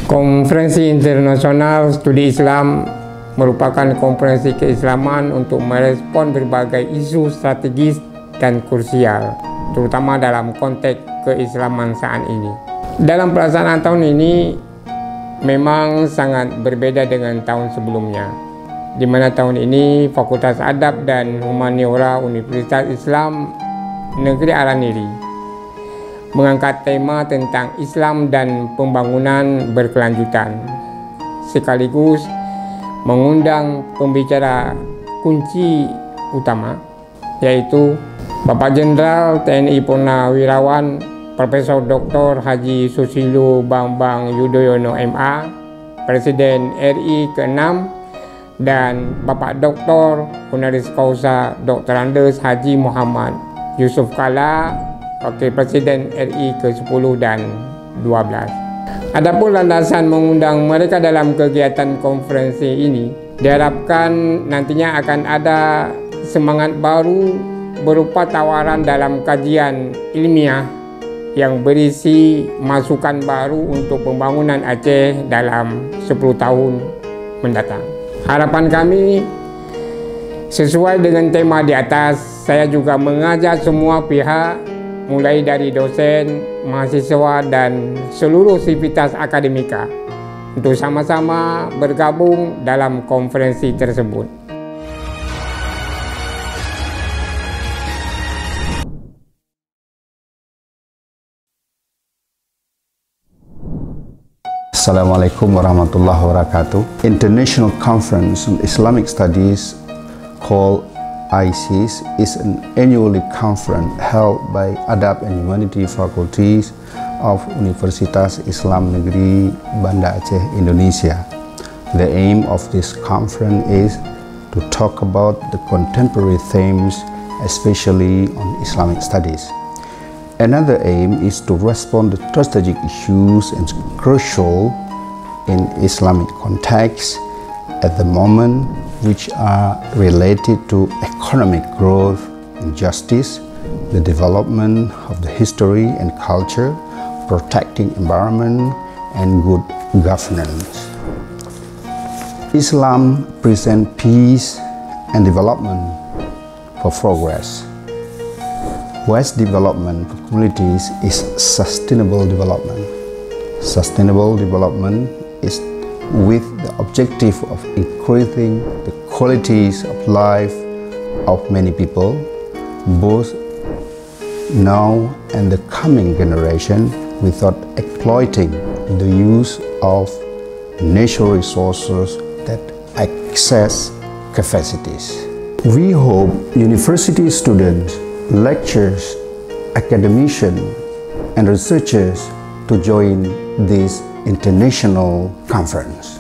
Konferensi Internasional Studi Islam merupakan konferensi keislaman untuk merespon berbagai isu strategis dan krusial, terutama dalam konteks keislaman saat ini. Dalam pelaksanaan tahun ini memang sangat berbeda dengan tahun sebelumnya, di mana tahun ini Fakultas Adab dan Humaniora Universitas Islam Negeri Araniri mengangkat tema tentang Islam dan pembangunan berkelanjutan, sekaligus mengundang pembicara kunci utama, yaitu Bapak Jenderal TNI Purnawirawan Profesor Dr. Haji Susilo Bambang Yudhoyono MA, Presiden RI ke-6, dan Bapak Dr. Honoris Causa Dr. Andes Haji Muhammad Yusuf Kala, Wakil Presiden RI ke-10 dan 12. Adapun landasan mengundang mereka dalam kegiatan konferensi ini, diharapkan nantinya akan ada semangat baru berupa tawaran dalam kajian ilmiah yang berisi masukan baru untuk pembangunan Aceh dalam 10 tahun mendatang. Harapan kami sesuai dengan tema di atas, saya juga mengajak semua pihak, mulai dari dosen, mahasiswa, dan seluruh sivitas akademika untuk sama-sama bergabung dalam konferensi tersebut. Assalamualaikum warahmatullahi wabarakatuh. International Conference on Islamic Studies called ISIS is an annually conference held by Adab and Humanity Faculties of Universitas Islam Negeri Banda Aceh, Indonesia. The aim of this conference is to talk about the contemporary themes, especially on Islamic studies. Another aim is to respond to strategic issues and crucial in Islamic context at the moment, which are related to economic growth and justice, the development of the history and culture, protecting environment, and good governance. Islam presents peace and development for progress. West development for communities is sustainable development. Sustainable development is with the objective of increasing the qualities of life of many people, both now and the coming generation, without exploiting the use of natural resources that excess capacities. We hope university students, lecturers, academicians, and researchers to join this international conference.